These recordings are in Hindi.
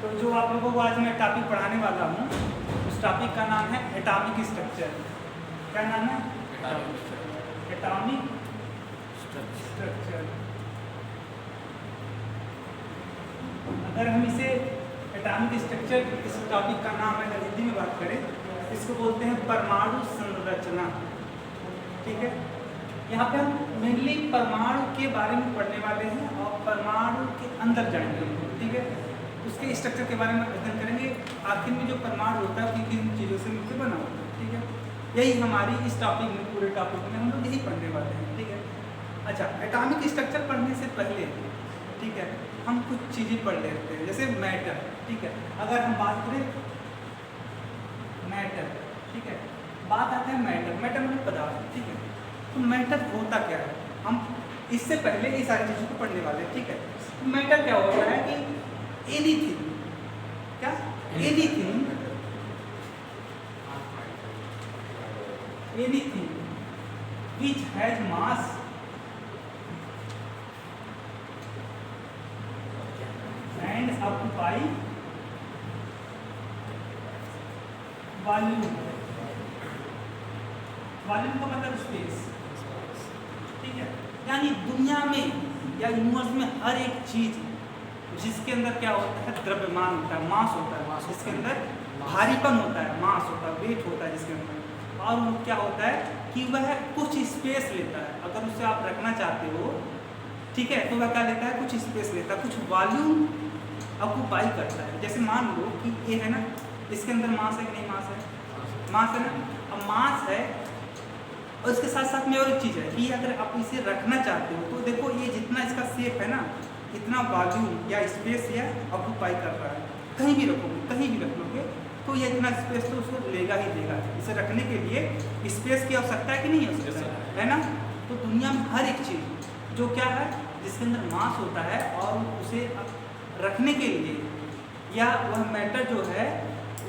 तो जो आप लोगों को आज मैं टॉपिक पढ़ाने वाला हूँ, उस टॉपिक का नाम है एटॉमिक स्ट्रक्चर। क्या नाम है? Atomic structure. अगर हम इसे एटॉमिक स्ट्रक्चर, इस टॉपिक का नाम है, अगर हिंदी में बात करें, इसको बोलते हैं परमाणु संरचना। ठीक है, यहाँ पे हम मेनली परमाणु के बारे में पढ़ने वाले हैं और परमाणु के अंदर जाएंगे। ठीक है, उसके स्ट्रक्चर के बारे में अध्ययन करेंगे। आखिर में जो परमाणु होता है वो किन चीज़ों से मिलकर बना होता है। ठीक है, यही हमारी इस टॉपिक में, पूरे टॉपिक में हम लोग यही पढ़ने वाले हैं। ठीक है, अच्छा, एटॉमिक स्ट्रक्चर पढ़ने से पहले, ठीक है, हम कुछ चीज़ें पढ़ लेते हैं, जैसे मैटर। ठीक है, अगर हम बात करें मैटर, ठीक है, बात आते हैं मैटर। मैटर मतलब पदार्थ। ठीक है, तो मैटर होता क्या है, हम इससे पहले ये सारी चीज़ों को पढ़ने वाले हैं। ठीक है, तो मैटर क्या होता है कि एनीथिंग, क्या anything which has mass and occupy volume. Volume का मतलब स्पेस। ठीक है, यानी दुनिया में या यूनिवर्स में हर एक चीज जिसके अंदर क्या होता है, द्रव्यमान होता है, मास होता है, जिसके अंदर भारीपन होता है, मास होता है, वेट होता है जिसके अंदर, और वो क्या होता है कि वह कुछ स्पेस लेता है। अगर उसे आप रखना चाहते हो, ठीक है, तो वह क्या लेता है, कुछ स्पेस लेता है, कुछ वॉल्यूम ऑक्यूपाई करता है। जैसे मान लो कि ये है ना, इसके अंदर मास है कि नहीं? मास है, मास है ना। अब मास है और इसके साथ साथ में और एक चीज़ है कि अगर आप इसे रखना चाहते हो तो देखो ये जितना इसका शेप है ना, इतना वॉल्यूम या स्पेस या ऑक्यूपाई कर रहा है। कहीं भी रखोगे, कहीं भी रख लोगे तो ये इतना स्पेस तो उसको लेगा ही लेगा। इसे रखने के लिए स्पेस की आवश्यकता है कि नहीं आवश्यकता है ना। तो दुनिया में हर एक चीज़ जो क्या है, जिसके अंदर मास होता है और उसे रखने के लिए, या वह मैटर जो है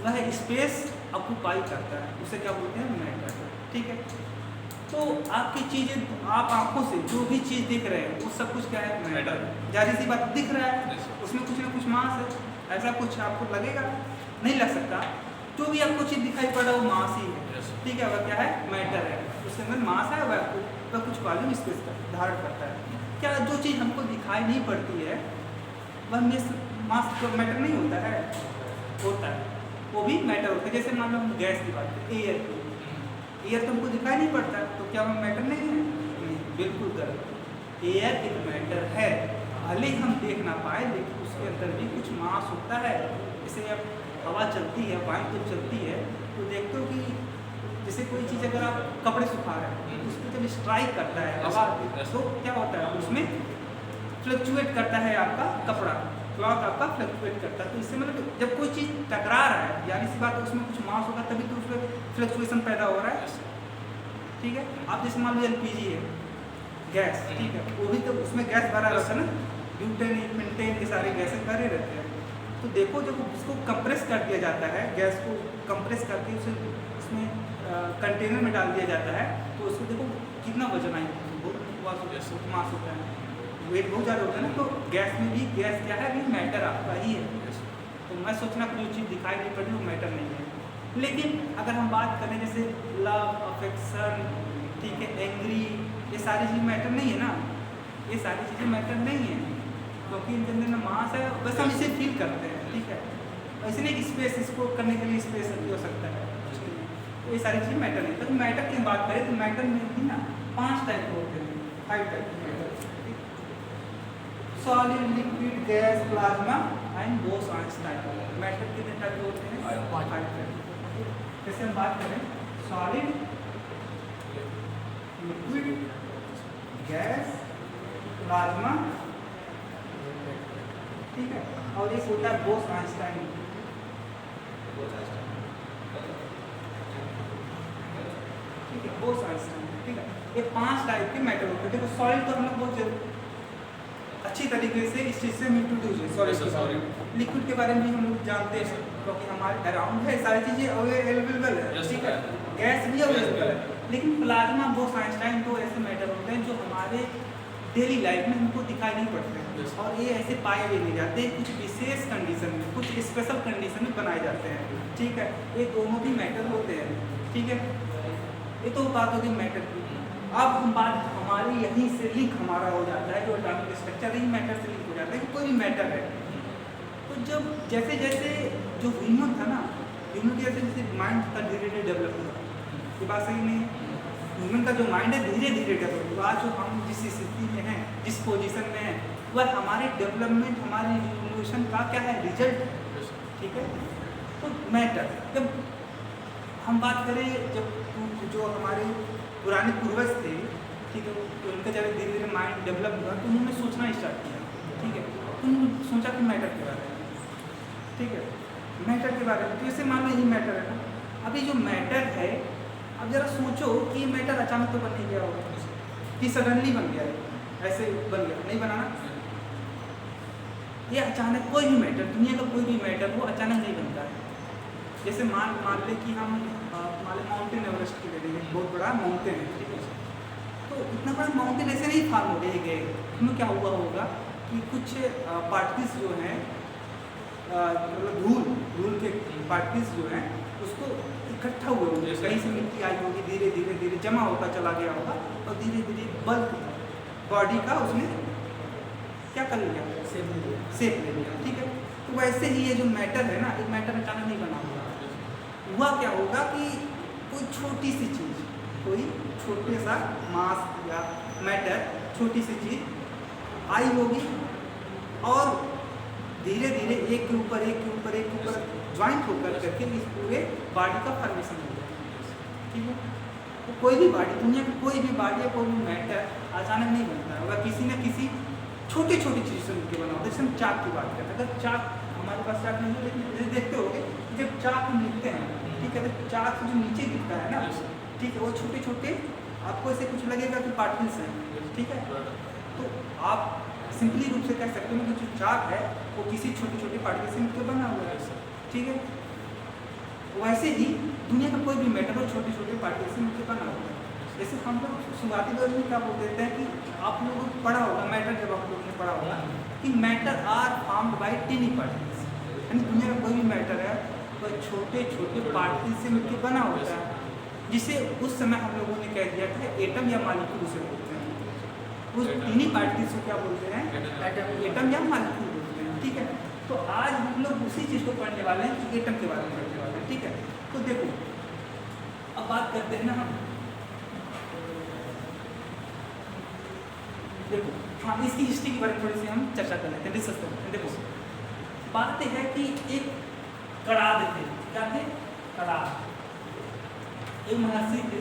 वह स्पेस ऑक्यूपाई करता है, उसे क्या बोलते हैं, मैटर। ठीक है, तो आपकी चीज़ें, आप आंखों से जो भी चीज़ दिख रहे हैं वो सब कुछ क्या है, मैटर। जाहिर सी बात, दिख रहा है, उसमें कुछ ना कुछ मास है, ऐसा कुछ आपको लगेगा नहीं लग सकता। जो भी आपको चीज़ दिखाई पड़ रहा है वो मास ही है। ठीक है, वह क्या है, मैटर है, उसके अंदर मास है, वह कुछ वॉल्यूम स्पेस का धारण करता है। क्या जो चीज़ हमको दिखाई नहीं पड़ती है वह मास तो मैटर नहीं होता है? होता है, वो भी मैटर होता है। जैसे मान लो हम गैस की बात करें, एयर तो हमको दिखाई नहीं पड़ता, तो क्या वह मैटर नहीं है? नहीं, बिल्कुल गलत। एयर एक मैटर है, भले हम देख ना पाए लेकिन उसके अंदर भी कुछ मास होता है। जैसे अब हवा चलती है, वायु तो चलती है, तो देखते हो कि जैसे कोई चीज़ अगर आप कपड़े सुखा रहे हैं, उस पर जब स्ट्राइक करता है हवा, तो क्या होता है, उसमें फ्लक्चुएट करता है आपका कपड़ा, क्लॉथ आपका फ्लक्चुएट करता है। तो इससे मतलब जब कोई चीज़ टकरा रहा है, यानी सी बात है उसमें कुछ मास होगा, तभी तो उसमें फ्लक्चुएशन पैदा हो रहा है। ठीक है, आप जैसे मान लो एलपीजी है, गैस, ठीक है, वो भी तो उसमें गैस भरा रहता है ना, ब्यूटेन, पेंटेन, ये सारे गैसें भरे रहते हैं। तो देखो जब उसको कंप्रेस कर दिया जाता है, गैस को कंप्रेस करके उसे उसमें कंटेनर में डाल दिया जाता है, तो उसको देखो कितना वजन आएगा, बहुत मास होता है, वेट बहुत ज़्यादा होता है ना। तो गैस में भी, गैस क्या है, अभी मैटर आपका ही है। तो मैं सोचना कोई चीज़ दिखाई नहीं पड़ रही वो मैटर नहीं है। लेकिन अगर हम बात करें जैसे लव, अफेक्शन, ठीक है, एंग्री, ये सारी चीज़ मैटर नहीं है ना, ये सारी चीज़ें मैटर नहीं है, क्योंकि इनके अंदर ना मास है, बस हम इसे फील करते हैं। ठीक है, ऐसे नहीं कि स्पेस, इसको करने के लिए स्पेस भी हो सकता है, तो ये सारी चीज़ें मैटर नहीं। तो मैटर की बात करें तो मैटर में भी ना 5 टाइप होते हैं, 5 टाइप के matter. Solid, liquid, gas, plasma and bosons type. Matter कितने टाइप होते हैं? 5 टाइप। जैसे हम बात करें सॉलिड, लिक्विड, गैस, प्लाज्मा, ठीक है, और एक होता है बोस-आइंस्टाइन। ठीक है, बोस-आइंस्टाइन। ठीक है, ये 5 टाइप के मैटर होते हैं। देखो सॉलिड तो हम लोग बहुत अच्छी तरीके से इस चीज़ से इंट्रोड्यूस है, सॉलिड के बारे में। लिक्विड के बारे में भी हम लोग जानते हैं क्योंकि हमारे अराउंड है, सारी चीज़ें अवेलेबल है। ठीक है, गैस भी अवेलेबल है। लेकिन प्लाज्मा, बोस-आइंस्टाइन तो ऐसे मैटर होते हैं जो हमारे डेली लाइफ में हमको दिखाई नहीं पड़ते हैं और ये ऐसे पाए भी नहीं जाते, कुछ विशेष कंडीशन में, कुछ स्पेशल कंडीशन में बनाए जाते हैं। ठीक है, ये दोनों भी मैटर होते हैं। ठीक है, ये तो बात होगी मैटर की। अब हम बात हमारी यहीं से लिंक हमारा हो जाता है, जो एटॉमिक स्ट्रक्चर ही मैटर से लिंक हो जाता है कि कोई भी मैटर है। तो जब जैसे जैसे जो ह्यूमन था ना, ह्यूमन जैसे जैसे माइंड का धीरे धीरे डेवलप हुआ, ये बात सही नहीं है? ह्यूमन का जो माइंड है धीरे धीरे डेवलप हुआ। आज जो हम जिस स्थिति में हैं, जिस पोजीशन में हैं, वह हमारे डेवलपमेंट, हमारे रिवोल्यूशन का क्या है, रिजल्ट। ठीक है, तो मैटर जब हम बात करें, जब जो हमारे पुराने पूर्वज थे, ठीक है, तो उनका जब धीरे धीरे माइंड डेवलप हुआ तो उन्होंने सोचना स्टार्ट किया। ठीक है, तो उन्होंने सोचा कि मैटर के बारे में, ठीक है, मैटर के बारे में। तो जैसे मान लो ये मैटर है ना, अभी जो मैटर है, अब जरा सोचो कि ये मैटर अचानक तो बन नहीं गया होगा कि सडनली बन गया है, ऐसे बन गया, नहीं बना ना। ये अचानक कोई भी मैटर, दुनिया का कोई भी मैटर वो अचानक नहीं बनता है। जैसे मान ले कि हम मान लें माउंटेन एवरेस्ट की ले लेंगे, बहुत बड़ा माउंटेन है। ठीक है, तो इतना बड़ा माउंटेन ऐसे नहीं फॉर्म हो गए, उसमें क्या हुआ होगा कि कुछ पार्टिकल्स जो हैं, मतलब धूल के पार्टिकल्स जो हैं उसको इकट्ठा हुए होंगे, कहीं से मिट्टी आई होगी, धीरे धीरे धीरे जमा होता चला गया होगा और धीरे धीरे बल्क बॉडी का उसने क्या कर लिया, शेप ले लिया। ठीक है, तो वैसे ही ये जो मैटर है ना, एक मैटर अचानक नहीं बना हुआ क्या होगा कि कोई छोटी सी चीज़, कोई छोटे सा मास या मैटर, छोटी सी चीज़ आई होगी और धीरे धीरे एक के ऊपर एक के ऊपर एक के ऊपर ज्वाइंट होकर करके इस पूरे बॉडी का फॉर्मेशन हो जाए। ठीक है, तो कोई भी बॉडी, दुनिया की कोई भी बॉडी या कोई भी मैटर अचानक नहीं बनता होगा, किसी न किसी छोटी छोटी चीज़ से मिलकर बना होता है। जैसे हम चाक की बात करते हैं, अगर चाक हमारे पास चाक नहीं है, लेकिन देखते होगे जब चाक हम लिखते हैं, ठीक है, तो चाक से जो नीचे दिखता है ना, ठीक है, वो छोटे छोटे आपको ऐसे कुछ लगेगा कि पार्टिकल्स हैं। ठीक है, तो आप सिंपली रूप से कह सकते हो कि जो चाक है वो किसी छोटे छोटे पार्टिकल से मिलकर बना हुआ है। ठीक है, वैसे ही दुनिया का कोई भी मैटर वो छोटे छोटे पार्टिकल से मिलकर बना हुआ है। जैसे हम लोग शुरुआती दौर में क्या बोल देते हैं कि आप लोगों को पढ़ा होगा मैटर, जब आप लोगों ने पढ़ा होगा कि matter are formed by tiny particles, यानी दुनिया का कोई भी मैटर है तो छोटे छोटे पार्टिकल से मिलकर बना होता है, जिसे उस समय हम लोगों ने कह दिया था एटम या मॉलिक्यूल से बोलते हैं। उस टिनी पार्टिकल को क्या बोलते हैं, एटम या मॉलिक्यूल बोलते हैं। ठीक है, तो आज हम लोग उसी चीज़ को पढ़ने वाले हैं कि एटम के बारे में पढ़ने वाले हैं। ठीक है, तो देखो अब बात करते हैं ना हम, देखो हाँ, इसकी हिस्ट्री के बारे में थोड़ी सी हम चर्चा कर लेते हैं, डिस्कस करते हैं। देखो बात है कि एक कड़ाद थे, क्या थे, कड़ाद, एक महर्षि थे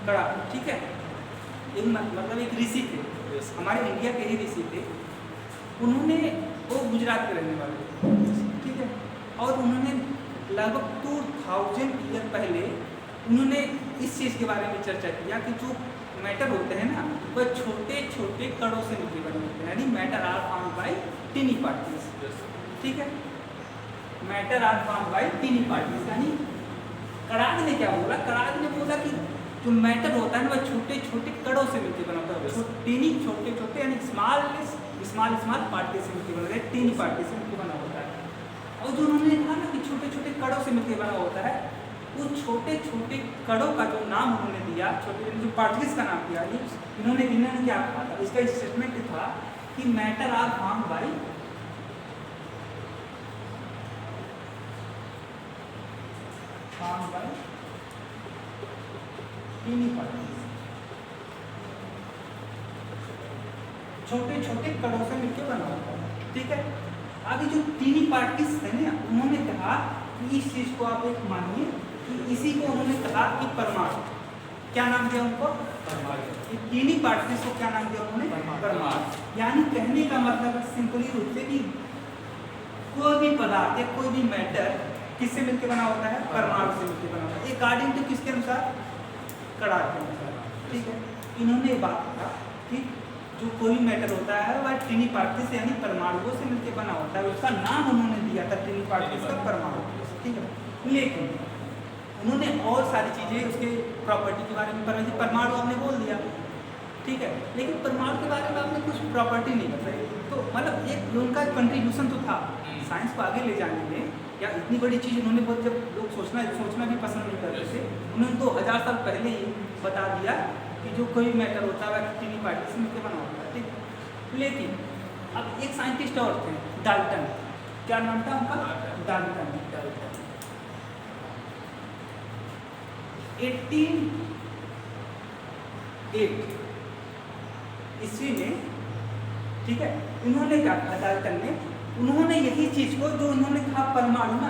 कड़ाद। ठीक है, एक मतलब एक ऋषि थे, हमारे इंडिया के ही ऋषि थे। उन्होंने, वो गुजरात के रहने वाले थे। ठीक है, और उन्होंने लगभग 2000 ईयर पहले उन्होंने इस चीज़ के बारे में चर्चा किया कि जो मैटर होते हैं ना, वह छोटे छोटे कणों से मिलकर बने होते हैं, यानी matter are formed by tiny particles. ठीक है, matter are formed by tiny particles, यानी कड़ाद ने क्या बोला, कड़ाद ने बोला कि जो मैटर होता है ना वह छोटे छोटे कणों से मिलकर बना होता है। टिनी छोटे छोटे यानी स्मॉल स्मॉल पार्टिकल से मिलकर बना होता है, टिनी पार्टिकल से मिलकर बना होता है। और जो उन्होंने कहा ना कि छोटे छोटे कणों से मिलकर बना होता है, उन छोटे छोटे कणों का जो नाम उन्होंने दिया, छोटे जो पार्टिकल्स का नाम दिया, इन्होंने क्या कहा था, इसका स्टेटमेंट था कि matter are formed by tiny particles, छोटे छोटे कणों से मिलकर बना होता है। ठीक है, अभी जो टिनी पार्टिकल्स है ना, उन्होंने कहा कि इस चीज को आप एक मानिए कि इसी को उन्होंने कहा कि परमाणु, क्या नाम दिया उनको, परमाणु। टिनी पार्टिकल्स को क्या नाम दिया उन्होंने, परमाणु। यानी कहने का मतलब सिंपली रूप से कि कोई भी पदार्थ या कोई भी मैटर किससे मिलकर बना होता है, परमाणु से मिलकर बना होता है, अकॉर्डिंग टू किसके अनुसार, कड़ाद के अनुसार। ठीक है, इन्होंने ये बात कहा कि जो कोई भी मैटर होता है वह टिनी पार्टिकल्स यानी परमाणुओं से मिलकर बना होता है, उसका नाम उन्होंने दिया था टिनी पार्टिकल्स का, परमाणु। ठीक है, लेकिन उन्होंने और सारी चीज़ें उसके प्रॉपर्टी के बारे में पढ़ा, परमाणु हमने बोल दिया। ठीक है, लेकिन परमाणु के बारे में आपने कुछ प्रॉपर्टी नहीं बताई। तो मतलब एक उनका कंट्रीब्यूशन तो था साइंस को आगे ले जाने में, या इतनी बड़ी चीज़ उन्होंने बहुत, जब लोग सोचना भी पसंद नहीं करते थे, उन्होंने 2000 साल पहले ही बता दिया कि जो कोई मैटर होता है वह टीनी पार्टिकल से मिलकर बना होता है, ठीक। लेकिन अब एक साइंटिस्ट और थे, डाल्टन, क्या नाम था उनका? डाल्टन। 1808 ईस्वी में, ठीक है, इन्होंने क्या कहा डाल्टन ने, उन्होंने यही चीज को जो उन्होंने कहा परमाणु ना,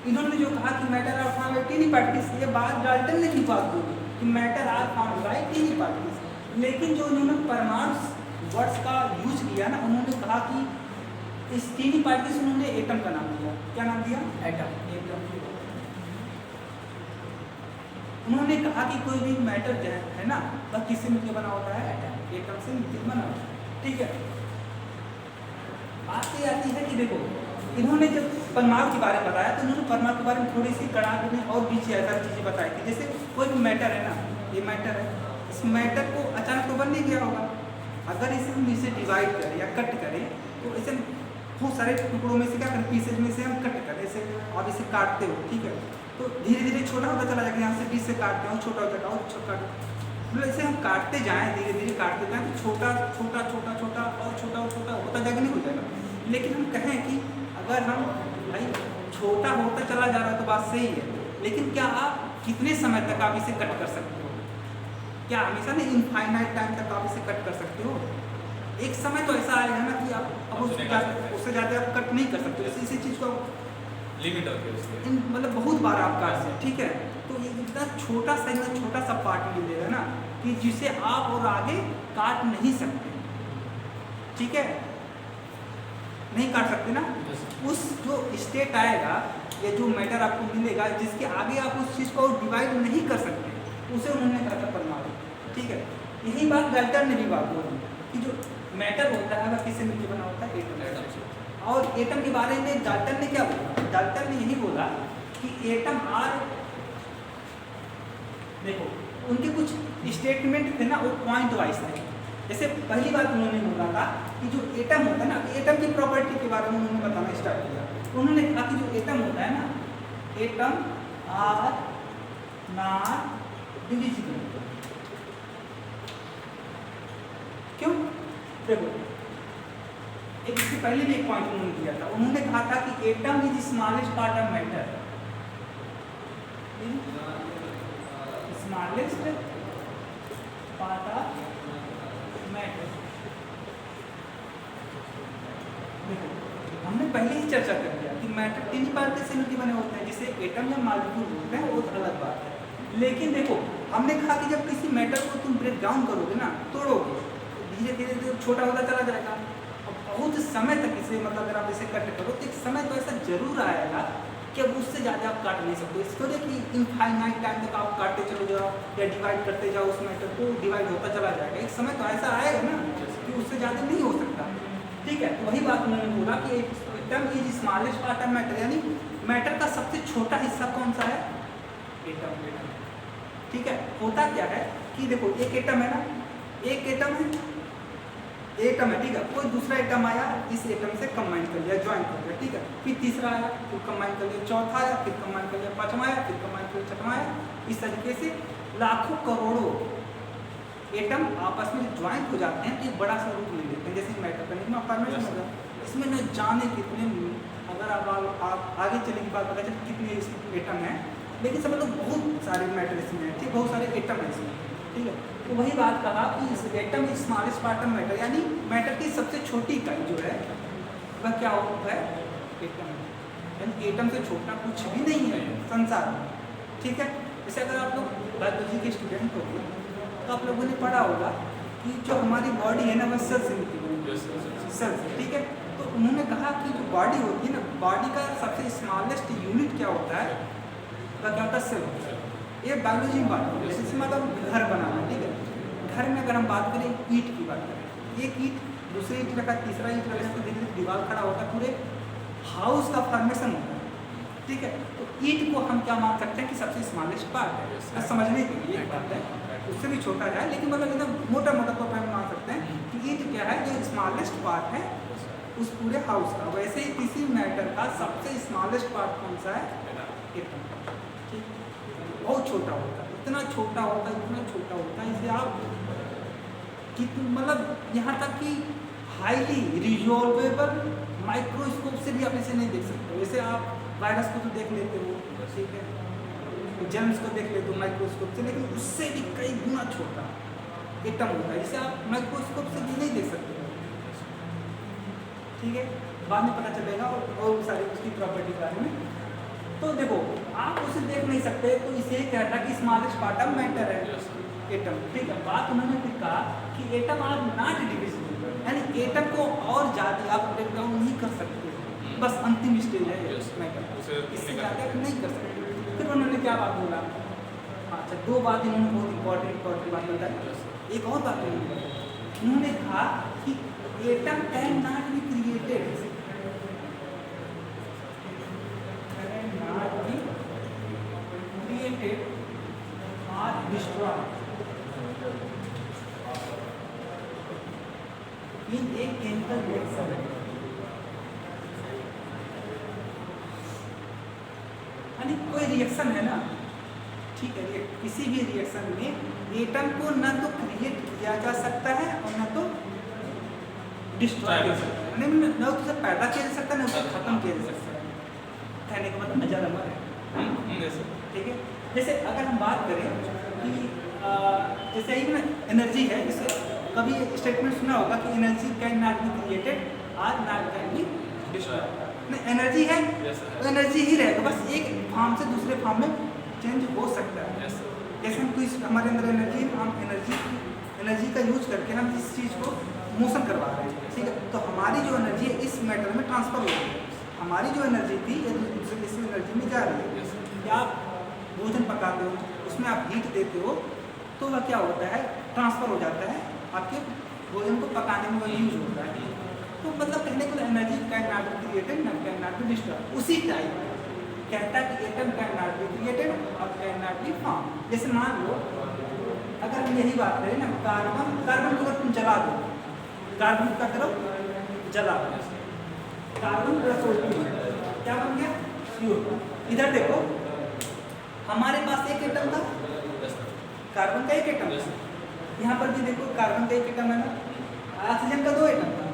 इन्होंने जो कहा कि matter are form by tiny particles, ये बात डाल्टन ने भी बात बोली कि matter are form by tiny particles. लेकिन जो उन्होंने परमाणु वर्ड्स का यूज किया ना, उन्होंने कहा कि इस टीनी पार्टिकल्स, उन्होंने एटम का नाम दिया। क्या नाम दिया? एटम। उन्होंने कहा कि कोई भी मैटर जो है ना, वह किससे मिलकर बना होता है? एटम से मिलकर बना होता है, ठीक है। बात ये आती है कि देखो, इन्होंने जब परमाणु के बारे में बताया तो उन्होंने परमाणु के बारे में थोड़ी सी कड़ाक में और भी ज़्यादा चीज़ें बताई थी। जैसे कोई भी मैटर है ना, ये मैटर है, इस मैटर को अचानक तो बन नहीं गया होगा, अगर इसे हम इसे डिवाइड करें या कट करें तो इसे बहुत सारे टुकड़ों में से क्या करें, पीसेज में से हम कट करें इसे, और इसे काटते हो, ठीक है, तो धीरे धीरे छोटा होता चला जाएगा। यहाँ से बीच से काटते हो, छोटा होता जाएगा और छोटा, मतलब इसे हम काटते जाएँ, धीरे धीरे काटते जाएँ तो छोटा छोटा छोटा छोटा और छोटा और छोटा होता जाएगा, नहीं हो जाएगा। लेकिन हम कहें कि अगर हम भाई छोटा होता चला जा रहा है तो बात सही है, लेकिन क्या आप कितने समय तक आप इसे कट कर सकते हो? क्या हमेशा नहीं, इनफाइनाइट टाइम तक आप इसे कट कर सकते हो? एक समय तो ऐसा आएगा ना कि आप अब उससे ज़्यादा आप कट नहीं कर सकते। इसी चीज़ को लिमिट होती है उसकी, मतलब बहुत बार आप काट सकते, ठीक है। तो ये इतना छोटा सा पार्ट मिलेगा ना कि जिसे आप और आगे काट नहीं सकते, ठीक है, नहीं काट सकते ना। उस जो स्टेट आएगा या जो मैटर आपको मिलेगा जिसके आगे आप उस चीज़ को डिवाइड नहीं कर सकते, उसे उन्होंने कहा था परमाणु, ठीक है। यही बात डाल्टन ने भी बात बोली कि जो मैटर होता है वह किससे मिलकर बना होता है? एटम से। और एटम के बारे में डाल्टन ने क्या बोला? डाल्टन ने यही बोला कि एटम आर, देखो उनके कुछ स्टेटमेंट थे ना, वो पॉइंट वाइज थे। जैसे पहली बात उन्होंने बोला था कि जो एटम होता है ना, एटम की प्रॉपर्टी के बारे में उन्होंने बताना स्टार्ट किया। उन्होंने कहा कि जो एटम होता है ना, एटम आर नॉट डिविजिबल। क्यों? देखो एक इससे पहले भी एक पॉइंट उन्होंने दिया था, उन्होंने कहा था कि atom is smallest part of matter, smallest part of matter. देखो हमने पहले ही चर्चा कर दिया कि मैटर तीन पार्ट से मिलकर बने होते हैं, जिसे एटम या मॉलिक्यूल होते हैं, वो अलग बात है। लेकिन देखो हमने कहा कि जब किसी मैटर को तुम ब्रेक डाउन करोगे ना, तोड़ोगे, धीरे धीरे छोटा होता चला जाएगा। और बहुत समय तक इसे, मतलब अगर आप इसे कट करो तो एक समय तो ऐसा जरूर आएगा कि अब उससे ज़्यादा आप काट नहीं सकते। इसको देखिए इनफाइनाइट टाइम तक आप काटते चलो जाओ या डिवाइड करते जाओ, उस मैटर को डिवाइड होता चला जाएगा। एक समय तो ऐसा आएगा ना कि उससे ज़्यादा नहीं हो सकता, ठीक है। तो वही बात उन्होंने बोला कि atom is smallest part of matter, यानी मैटर का सबसे छोटा हिस्सा कौन सा है? एटम, ठीक है। होता क्या है कि देखो एक एटम है ना, एक एटम है, ठीक है, कोई दूसरा एटम आया, इस एटम से कंबाइन कर लिया, ज्वाइन कर लिया, ठीक है, फिर तीसरा आया, फिर कंबाइन कर लिया, चौथा आया, फिर कंबाइन कर लिया, पांचवा आया, फिर कंबाइन कर लिया, छठवां आया। इस तरीके से लाखों करोड़ों एटम आपस में ज्वाइन हो जाते हैं तो एक बड़ा सा रूप ले लेते हैं, जैसे मैटर का निगमा फॉर्मेशन होगा। इसमें न जाने कितने, अगर आप आगे चले की बात पता चले कितने एटम हैं, लेकिन सब लोग बहुत सारे मैटर इसमें हैं, ठीक, बहुत सारे एटम हैं इसमें, ठीक है। तो वही बात कहा कि इस atom is smallest part of matter, यानी मैटर की सबसे छोटी इकाई जो है वह क्या होता है? एटम। यानी एटम से छोटा कुछ भी नहीं है संसार में, ठीक है। जैसे अगर आप लोग बायोलॉजी के स्टूडेंट हो तो आप लोगों ने पढ़ा होगा कि जो हमारी बॉडी है ना, वह सेल से मिलती है, सेल से, ठीक है। तो उन्होंने कहा कि जो बॉडी होती है ना, बॉडी का सबसे स्मॉलेस्ट यूनिट क्या होता है? वह क्या होता है? सेल होता है। ये बायोलॉजी में बात करें, जैसे मतलब घर बनाना, ठीक है। घर में अगर हम बात करें, ईंट की बात करें, एक ईंट दूसरी ईंट रखा, तीसरा ईंट रखा, तो धीरे धीरे दीवार खड़ा होता है, पूरे हाउस का फॉर्मेशन होता है, ठीक है। तो ईंट को हम क्या मान सकते हैं कि सबसे स्मॉलेस्ट पार्ट है, समझने के लिए एक बात है। उससे भी छोटा है, लेकिन मतलब एकदम मोटा मोटा तो अपन मान सकते हैं कि ईंट क्या है, जो स्मॉलेस्ट पार्ट है उस पूरे हाउस का। वैसे ही किसी मैटर का सबसे स्मॉलेस्ट पार्ट कौन सा है? एटम। ठीक, बहुत छोटा होता है, इतना छोटा होता है, इतना छोटा होता है, इसे आप मतलब यहाँ तक कि हाईली रिजॉल्वेबल माइक्रोस्कोप से भी आप इसे नहीं देख सकते। वैसे आप वायरस को तो देख लेते हो, ठीक है, जर्म्स को देख लेते हो माइक्रोस्कोप से, लेकिन उससे भी कई गुना छोटा एटम होता है, जिसे आप माइक्रोस्कोप से भी नहीं देख सकते। ठीक है, बाद में पता चलेगा और सारी उसकी प्रॉपर्टी के बारे में। तो देखो, आप उसे देख नहीं सकते, तो इसे कहता कि स्मॉलेस्ट पार्ट ऑफ मैटर है एटम। ठीक है, बात उन्होंने फिर कहा कि एटम आर नॉट डिविजिबल, यानी एटम को और ज़्यादा आप ब्रेक डाउन नहीं कर सकते, बस अंतिम स्टेज है मैटर, इससे ज़्यादा नहीं कर सकते। फिर उन्होंने क्या बात बोला? अच्छा, दो बात इन्होंने बहुत इंपॉर्टेंट बात बताई। एक और बात उन्होंने कहा कि atom can not be created, or destroyed in a chemical reaction। यानी कोई रिएक्शन है ना, ठीक है, किसी भी रिएक्शन में एटम को न तो क्रिएट किया जा सकता है और न तो डिस्ट्रॉय किया जा सकता है, न तो उसे पैदा किया जा सकता है, न उसे खत्म किया जा सकता है। कहने का मतलब मजा लगा है, ठीक है। जैसे अगर हम बात करें कि जैसे ही में एनर्जी है, जैसे कभी स्टेटमेंट सुना होगा कि energy can not be created और नॉट कैन बी डिस्ट्रॉयड। नहीं, एनर्जी है तो एनर्जी ही रहेगा, बस एक फॉर्म से दूसरे फॉर्म में चेंज हो सकता है। जैसे हम कोई हमारे अंदर एनर्जी, हम एनर्जी का यूज करके हम इस चीज़ को मोशन करवा रहे हैं, ठीक है, तो हमारी जो एनर्जी है इस मैटर में ट्रांसफर हो रही है। हमारी जो एनर्जी थी या दूसरे किसी एनर्जी में जा रही है। या आप भोजन पकाते हो, उसमें आप हीट देते हो, तो वह क्या होता है, ट्रांसफ़र हो जाता है, आपके भोजन को पकाने में वह यूज होता है। तो मतलब कहने को energy can not be created and can not be destroyed. उसी टाइप कहता है कि atom can not be created और कैन नॉट बी फॉर्म। जैसे मान लो अगर हम यही बात करें ना, कार्बन को अगर तुम जला दो, कार्बन का करो जला दो, कार्बन प्लस O2 क्या बन गया? CO2। इधर देखो, हमारे पास एक एटम था, कार्बन का एक एटम था, यहाँ पर भी देखो कार्बन का एक एटम है ना, ऑक्सीजन का 2 एटम था,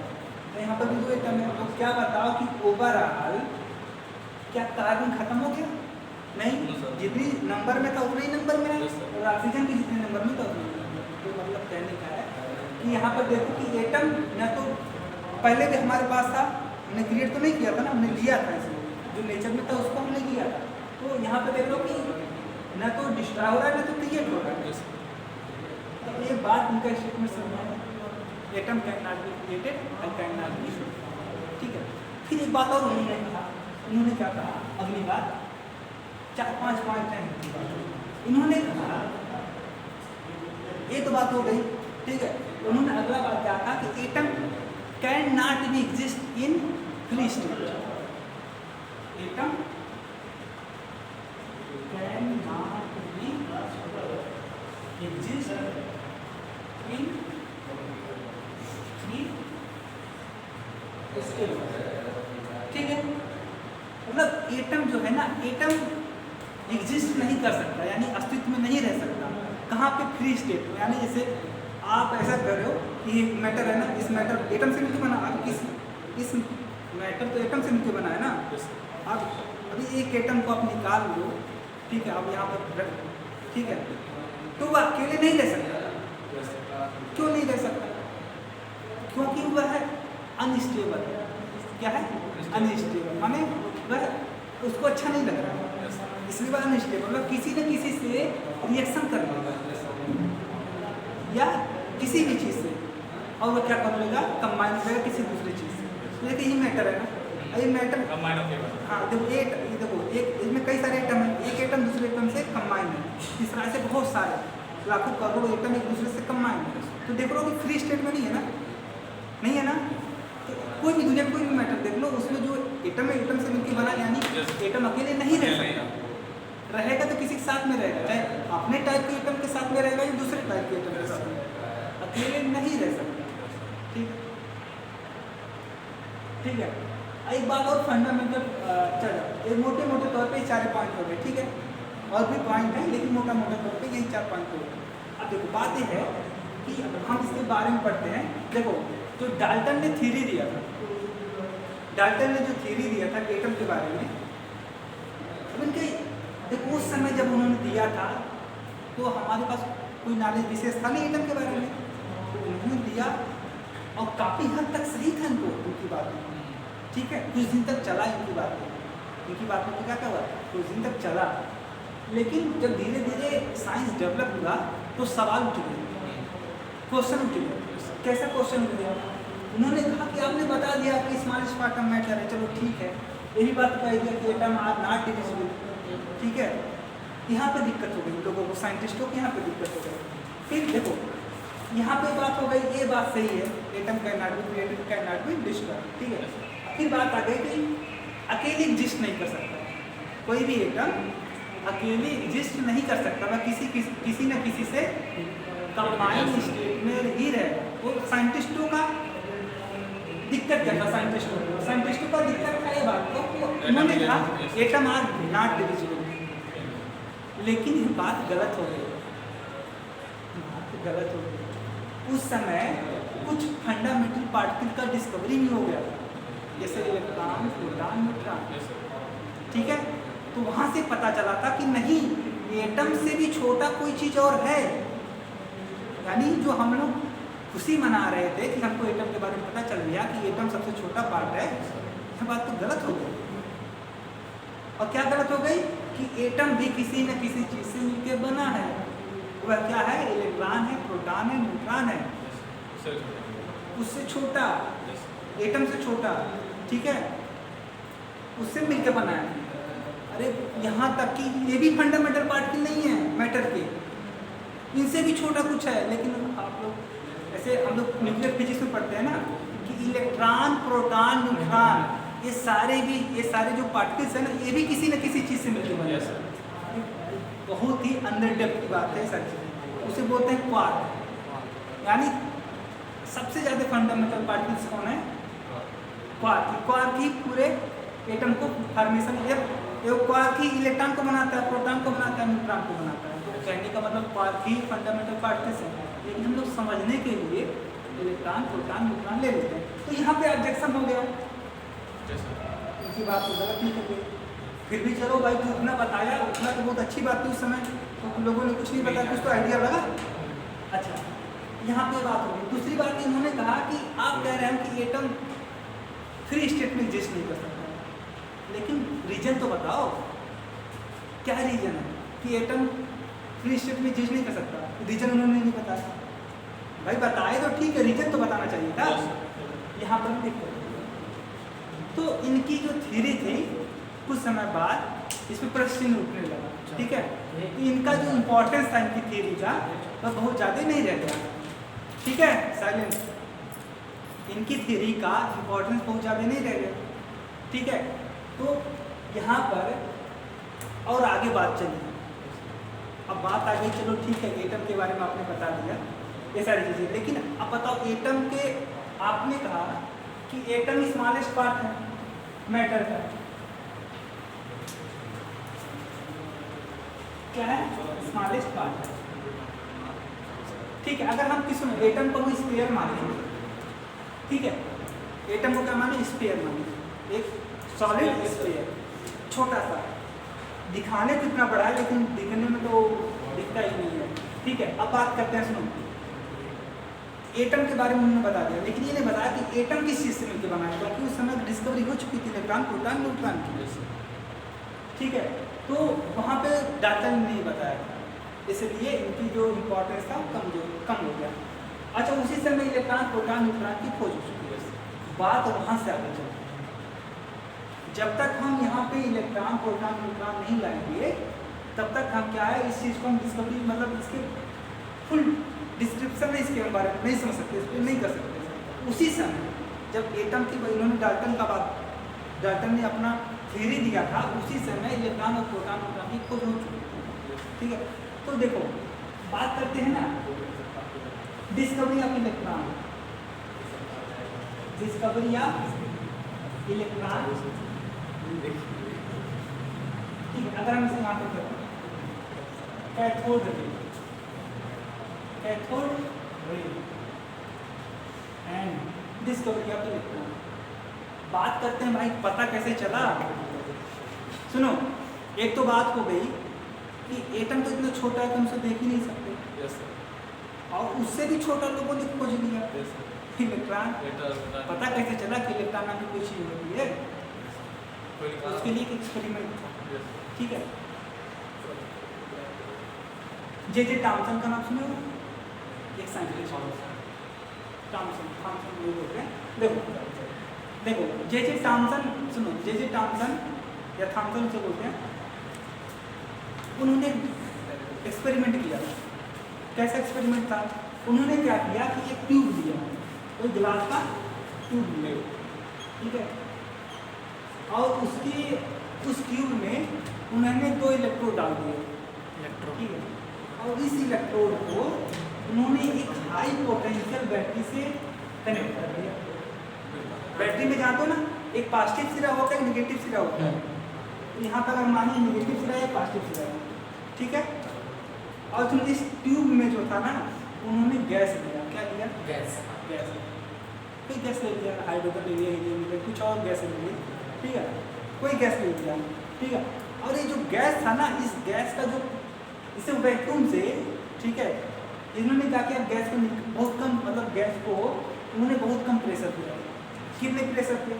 तो यहाँ पर भी 2 एटम है। तो क्या बताओ कि ओवरऑल क्या कार्बन खत्म हो गया? नहीं, जितनी नंबर में था उतने ही नंबर में है, और ऑक्सीजन भी जितने नंबर में था उतने नंबर में। तो मतलब कहने का है कि यहाँ पर देखो कि एटम न तो पहले भी हमारे पास था, हमने क्रिएट तो नहीं किया था ना, हमने लिया था, इसमें जो नेचर में था उसको हमने लिया था। तो यहाँ पे देख लो कि न तो डिस्ट्रॉय हो रहा है, न तो क्रिएट हो रहा है। तो ये बात उनका स्टेटमेंट समझा है, atom can not be created and can not be destroyed, ठीक है। फिर एक बात और उन्होंने कहा, उन्होंने क्या कहा, अगली बात 4-5 पॉइंट है इन्होंने कहा। ये तो बात हो गई, ठीक है। उन्होंने अगला बात क्या कहा कि atom can not be exist in free state. Atom can not be exist in free state, ठीक है। मतलब एटम जो है ना, एटम एग्जिस्ट नहीं कर सकता, यानी अस्तित्व में नहीं रह सकता। कहाँ पे? फ्री स्टेट में। यानी जैसे आप ऐसा कर रहे हो कि एक मैटर है ना, इस मैटर एटम से मिलकर बना, आप इस मैटर तो एटम से मिलकर बना है ना। आप अभी एक एटम को आप निकाल लो, ठीक है, आप यहाँ पर रख, ठीक है, तो वह अकेले नहीं रह सकता। क्यों नहीं रह सकता? क्योंकि वह है अनस्टेबल। क्या है? अनस्टेबल, माने वह उसको अच्छा नहीं लग रहा है, इसलिए वह अनस्टेबल। वह किसी न किसी से रिएक्शन कर लेगा या किसी भी चीज़ से, और वह क्या कर लेगा, कंबाइन करेगा किसी दूसरी चीज़ से। जैसे यही मैटर है ना, ये मैटर हाँ देखो, एक इसमें कई सारे एटम है, एक एटम दूसरे एटम से कंबाइन है, तीसरा ऐसे बहुत सारे लाखों करोड़ों एटम एक दूसरे से कंबाइन है। तो देख लो कि फ्री स्टेट में नहीं है ना, नहीं है ना। तो कोई भी दुनिया में कोई भी मैटर देख लो, उसमें जो एटम है एटम से मिलकर बना, यानी एटम अकेले नहीं रह सकता, रहेगा तो किसी के साथ में रहेगा, चाहे अपने टाइप के एटम के साथ में रहेगा या दूसरे टाइप के एटम के साथ में, अकेले नहीं रह सकता। ठीक है, ठीक है। एक बात और फंडामेंटल, चलो ये मोटे मोटे तौर पे 4 पॉइंट हो गए, ठीक है, और भी पॉइंट है लेकिन मोटा मोटा तौर पे यही 4 पॉइंट हो गए। अब देखो बात ये है कि हम इसके बारे में पढ़ते हैं। देखो जो डाल्टन ने थ्योरी दिया था, डाल्टन ने जो थ्योरी दिया था एटम के बारे में, उनके देखो उस समय जब उन्होंने दिया था तो हमारे पास कोई नॉलेज विशेष था नहीं एटम के बारे में, तो उन्होंने दिया और काफ़ी हद तक सही था उनकी बात, ठीक है। कुछ दिन तक चला इनकी बात में तो क्या हुआ, कुछ दिन तक चला, लेकिन जब धीरे धीरे साइंस डेवलप हुआ तो सवाल उठ गए, क्वेश्चन उठ गए। कैसा क्वेश्चन उठ गया, उन्होंने कहा कि आपने बता दिया कि स्मॉलेस्ट पार्ट ऑफ मैटर है, चलो ठीक है, यही बात कही दिया कि एटम आर नॉट डिविजिबल, ठीक है। यहाँ पे दिक्कत हो गई लोगों को, साइंटिस्टों को यहाँ पे दिक्कत हो गई। फिर देखो यहाँ पे बात हो गई, ये बात सही है, atom can not be created, can not be destroyed, ठीक है। फिर बात आ गई कि अकेले एग्जिस्ट नहीं कर सकता, कोई भी एटम अकेले एग्जिस्ट नहीं कर सकता, वह किसी न किसी से कंबाइंड स्टेट में ही रहेगा। वो साइंटिस्टों का दिक्कत क्या था, साइंटिस्टों का दिक्कत था ये बात को, उन्होंने कहा एटम आर नॉट डिविजिबल, लेकिन ये बात गलत हो गई, उस समय कुछ फंडामेंटल पार्टिकल का डिस्कवरी नहीं हो गया था, जैसे इलेक्ट्रॉन, प्रोटॉन, न्यूट्रॉन, ठीक है। तो वहाँ से पता चला था कि नहीं, एटम से भी छोटा कोई चीज़ और है, यानी जो हम लोग खुशी मना रहे थे कि हमको एटम के बारे में पता चल गया कि एटम सबसे छोटा पार्ट है, यह बात तो गलत हो गई। और क्या गलत हो गई कि एटम भी किसी न किसी चीज़ से मिलकर बना है, वह क्या है, इलेक्ट्रॉन है, प्रोटॉन है, न्यूट्रॉन है, उससे छोटा, एटम से छोटा, ठीक है, उससे मिलकर बना है। अरे यहाँ तक कि ये भी फंडामेंटल पार्टिकल नहीं है मैटर के, इनसे भी छोटा कुछ है। लेकिन आप लोग ऐसे, हम लोग न्यूक्लियर फिजिक्स में पढ़ते हैं ना कि इलेक्ट्रॉन, प्रोटॉन, न्यूट्रॉन, ये सारे जो पार्टिकल्स हैं ना, ये भी किसी न किसी चीज़ से मिलकर बने हैं। बहुत ही अंडर डेप्थ की बात है सर, उसे बोलते हैं क्वार्क, यानी सबसे ज़्यादा फंडामेंटल पार्टिकल्स कौन है, क्वार्क ही पूरे एटम को फॉर्मेशन, ये क्वार्क ही इलेक्ट्रॉन को बनाता है, प्रोटॉन को बनाता है, न्यूट्रॉन को बनाता है। तो कहने का मतलब क्वार्क ही फंडामेंटल पार्टिकल्स है, लेकिन हम लोग समझने के लिए इलेक्ट्रॉन, प्रोटॉन, न्यूट्रॉन ले लेते हैं। तो यहाँ पे ऑब्जेक्शन हो गया, उनकी बात तो गलत नहीं कर गई। फिर भी चलो भाई, जो उतना बताया उतना तो बहुत अच्छी बात थी उस समय, तो लोगों ने कुछ नहीं बताया, कुछ तो आइडिया लगा। अच्छा, यहाँ पे बात होगी। दूसरी बात इन्होंने कहा कि आप कह रहे हैं कि एटम फ्री स्टेट में एग्जिस्ट नहीं कर सकता, लेकिन रीजन तो बताओ, क्या रीजन है कि एटम फ्री स्टेट में एग्जिस्ट नहीं कर सकता? रीजन उन्होंने नहीं बताया। भाई बताए तो ठीक है, रीजन तो बताना चाहिए था। यहाँ पर देखो, तो इनकी जो थ्योरी थी कुछ समय बाद इसमें प्रश्न उठने लगा, ठीक है। तो इनका जो इम्पोर्टेंस था इनकी थ्योरी का, वह बहुत ज़्यादा नहीं रह गया, ठीक है। साइलेंस, इनकी थ्योरी का इम्पोर्टेंस बहुत ज़्यादा नहीं रह गया, ठीक है। तो यहाँ पर और आगे बात चली, अब बात आ गई, चलो ठीक है, एटम के बारे में आपने बता दिया ये सारी चीज़ें, लेकिन अब बताओ एटम के, आपने कहा कि एटम स्मॉलेस्ट पार्ट है मैटर का, क्या है, स्मॉलेस्ट पार्ट है, ठीक है। अगर हम किसी एटम को हम स्फीयर माने, ठीक है, एटम को क्या माने, स्फीयर माने, एक सॉलिड स्फीयर, छोटा सा, दिखाने को इतना बड़ा है लेकिन दिखने में तो दिखता ही नहीं है, ठीक है। अब बात करते हैं, सुनो, एटम के बारे में उन्होंने बता दिया, लेकिन ये नहीं बताया कि एटम किस चीज़ से मिलकर बना है, क्योंकि उस समय डिस्कवरी हो चुकी थी इलेक्ट्रॉन, प्रोटॉन, न्यूट्रॉन की, ठीक है। तो वहाँ पे डाल्टन ने नहीं बताया था, इसलिए इनकी जो इम्पोर्टेंस था कम हो गया। अच्छा, उसी समय इलेक्ट्रॉन, प्रोटॉन, न्यूट्रॉन की खोज हो चुकी है, बात वहाँ से आगे चलती है। जब तक हम यहाँ पे इलेक्ट्रॉन, प्रोटॉन, न्यूट्रॉन नहीं लाएंगे, तब तक हम क्या है, इस चीज़ को हम डिस्कवरी, मतलब इसके फुल डिस्क्रिप्शन इसके बारे में नहीं समझ सकते, इस पर नहीं कर सकते। उसी समय जब एटम की, इन्होंने डाल्टन का बात डाल्टन ने अपना थ्योरी दिया था, उसी समय इलेक्ट्रॉन और प्रोटॉन का भी खोज हो चुकी थी। ठीक है, तो देखो बात करते हैं ना discovery of electron, discovery of electron. ठीक है, अगर हम इसे यहाँ पर करें cathode ray, cathode ray and discovery of electron. बात करते हैं भाई पता कैसे चला। सुनो, एक तो बात हो गई कि एटम तो इतना छोटा है कि हम उसे देख ही नहीं सकते। Yes, sir. और उससे भी छोटा लोगों ने खोज लिया Yes, sir. इलेक्ट्रॉन। Later, पता कैसे चला कि इलेक्ट्रॉन नाम की कोई चीज होती है? कोई कहा- उसके लिए एक एक्सपेरिमेंट था। Yes, sir. ठीक है, जे टॉमसन का नाम सुने हो? एक साइंटिस्ट टॉमसन, थॉमसन ये बोलते हैं। देखो देखो जे टॉमसन, सुनो जे टॉमसन या थॉमसन से बोलते हैं, उन्होंने एक्सपेरिमेंट किया। कैसा एक्सपेरिमेंट था? उन्होंने क्या किया कि एक ट्यूब लिया, कोई गिलास का ट्यूब लिया, ठीक है, और उसकी उस ट्यूब में उन्होंने 2 इलेक्ट्रोड डाल दिए, ठीक है, और इस इलेक्ट्रोड को उन्होंने एक हाई पोटेंशियल बैटरी से कनेक्ट कर दिया। बैटरी में जानते हो ना, एक पॉजिटिव सिरा होता है, एक नेगेटिव सिरा होता है। तो यहाँ पर अगर मानिए नेगेटिव सिरा है, पॉजिटिव सिरा है, ठीक है, और तुम इस ट्यूब में जो था ना, उन्होंने गैस लिया। क्या लिया? गैस। गैस, कोई गैस ले लिया, हाइड्रोजन ले लिया, हीलियम ले लिया, कुछ और गैस ले लिया, ठीक है, कोई गैस ले लिया, ठीक है, और ये जो गैस था ना, इस गैस का जो इसे वैक्यूम से, ठीक है, इन्होंने क्या किया, गैस को बहुत कम, मतलब गैस को उन्होंने बहुत कम प्रेशर दिया। कितने प्रेशर पे?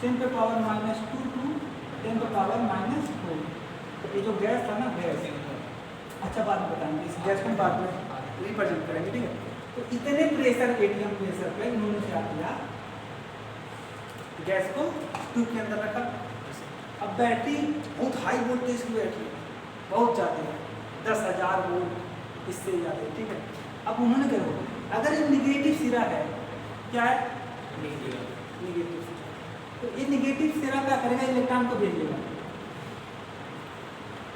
10 पे पावर -2 टू 10 पे पावर -4। तो ये जो गैस था ना, गैस, अच्छा बाद में बताएंगे, इस गैस को बाद में रिप्रेजेंट करेंगे, ठीक है। तो इतने प्रेशर, एटीएम प्रेशर पे इन्होंने क्या किया, गैस को ट्यूब के अंदर रखा। अब बैटरी बहुत हाई वोल्टेज की बैटरी, बहुत ज़्यादा, 10,000 वोल्ट, इससे ज़्यादा, ठीक है। अब उन्होंने क्या किया, अगर ये निगेटिव सिरा है, क्या है? निगेटिव सिरा, तो ये निगेटिव सिरा क्या करेगा, इलेक्ट्रॉन को भेज देगा।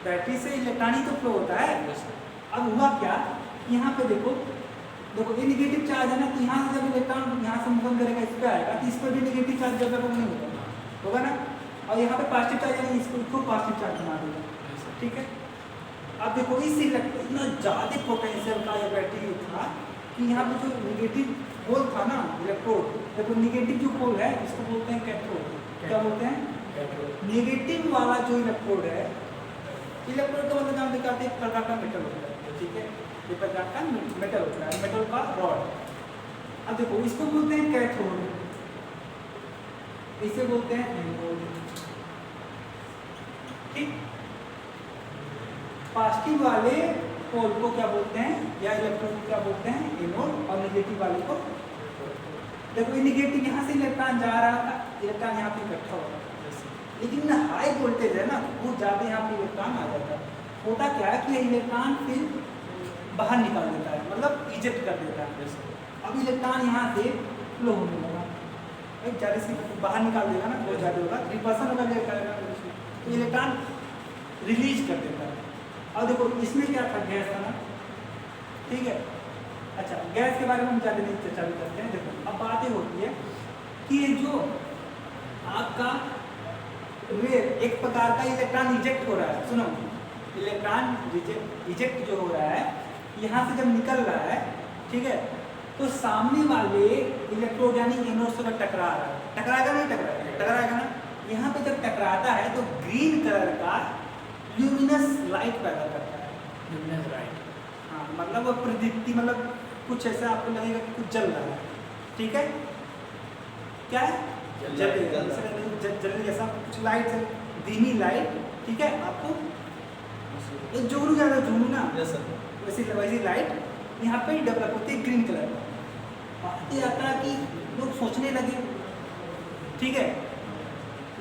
बैटरी से इलेक्ट्रॉन ही तो फ्लो होता है। Yes, sir. अब हुआ क्या, यहाँ पे देखो देखो ये निगेटिव चार्ज है ना, तो यहाँ से जब इलेक्ट्रॉन यहाँ से मूव करेगा, इस पे आएगा, तो इस पर भी निगेटिव चार्ज डेवलप नहीं होगा, होगा ना, और यहाँ पे पॉजिटिव चार्ज है, इसको पॉजिटिव चार्ज बना देगा, Yes, sir. ठीक है। अब देखो इस इतना ज़्यादा पोटेंशियल का ये बैटरी था कि यहाँ पे जो निगेटिव पोल था ना, इलेक्ट्रोड, देखो निगेटिव जो पोल है इसको बोलते हैं कैथोड। क्या बोलते हैं? नेगेटिव वाला जो इलेक्ट्रोड है, इलेक्ट्रोड का मतलब जानते क्या, एक प्रकार का मेटल होता है, ठीक है, ये प्रकार का मेटल होता है, मेटल का रॉड। अब देखो इसको बोलते हैं कैथोड, इसे बोलते हैं एनोड, ठीक। पॉजिटिव वाले पोल को क्या बोलते हैं, या इलेक्ट्रोड को क्या बोलते हैं, एनोड, और नेगेटिव वाले को, देखो ये नेगेटिव यहाँ से इलेक्ट्रॉन जा रहा था, इलेक्ट्रॉन यहाँ पे इकट्ठा हो रहा था, लेकिन हाई वोल्टेज है ना, बहुत ज़्यादा यहाँ पे इलेक्ट्रॉन आ जाता है। होता क्या है कि ये इलेक्ट्रॉन फिर बाहर निकाल देता है, मतलब इजेक्ट कर देता है। Yes, sir. अब इलेक्ट्रॉन यहाँ से फ्लो होने लगा, एक ज़्यादा से बाहर निकाल देगा ना, बहुत ज़्यादा होगा, रिपल्सन होगा, तो इलेक्ट्रॉन रिलीज कर देता है। और देखो इसमें क्या था, गैस था ना, ठीक है। अच्छा, गैस के बारे में हम ज़्यादा नहीं चर्चा भी करते हैं। देखो अब बात ये होती है कि ये जो आपका एक प्रकार का इलेक्ट्रॉन इजेक्ट हो रहा है, सुनो, इलेक्ट्रॉन इजेक्ट जो हो रहा है यहाँ से जब निकल रहा है, ठीक है, तो सामने वाले इलेक्ट्रोड यानी एनोड से टकरा रहा है, टकराएगा नहीं, टकराएगा ना। यहाँ पे जब टकराता है तो ग्रीन कलर का ल्यूमिनस लाइट पैदा करता है, ल्यूमिनस लाइट, हाँ, मतलब वो प्रदीप्ति, मतलब कुछ ऐसा आपको लगेगा कि कुछ जल रहा है, ठीक है, क्या है, जलने जैसा कुछ लाइट है, धीमी लाइट, ठीक है, आपको जुगनू ज़्यादा जुगनू ना, Yes, sir. वैसी लाइट यहाँ पे डेवलप होती है ग्रीन कलर का। बात ये आता है कि लोग सोचने लगे, ठीक है,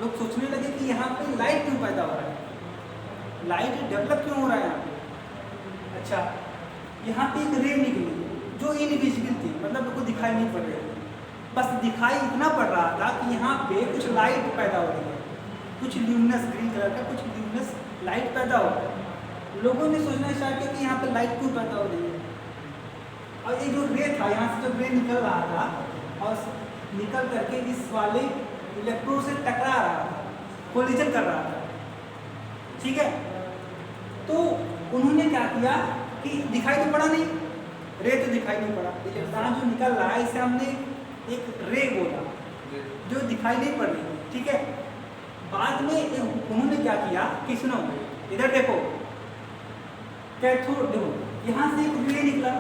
लोग सोचने लगे कि यहाँ पे लाइट क्यों पैदा हो रहा है, लाइट डेवलप क्यों हो रहा है यहाँ पे। अच्छा, यहाँ पे एक रे निकली जो इनविजिबल थी, मतलब लोग को दिखाई नहीं पड़ रही थी, बस दिखाई इतना पड़ रहा था कि यहाँ पे कुछ लाइट पैदा हो रही है, कुछ ल्यूमिनस ग्रीन कलर का कुछ ल्यूमिनस लाइट पैदा हो रहा है। लोगों ने सोचना स्टार्ट किया कि यहाँ पे लाइट क्यों पैदा हो रही है, और ये जो रे था यहाँ से जो रे निकल रहा था और निकल करके इस वाले इलेक्ट्रोड से टकरा रहा था, कोलिजन कर रहा था, ठीक है। तो उन्होंने क्या किया कि दिखाई तो पड़ा नहीं, रे तो दिखाई नहीं पड़ा, इलेक्ट्रॉन जो निकल रहा है इसे हमने एक रे बोला जो दिखाई नहीं पड़ रही, ठीक है। बाद में उन्होंने क्या किया कि सुनो इधर देखो, कैथोड देखो, यहाँ से एक रे निकला,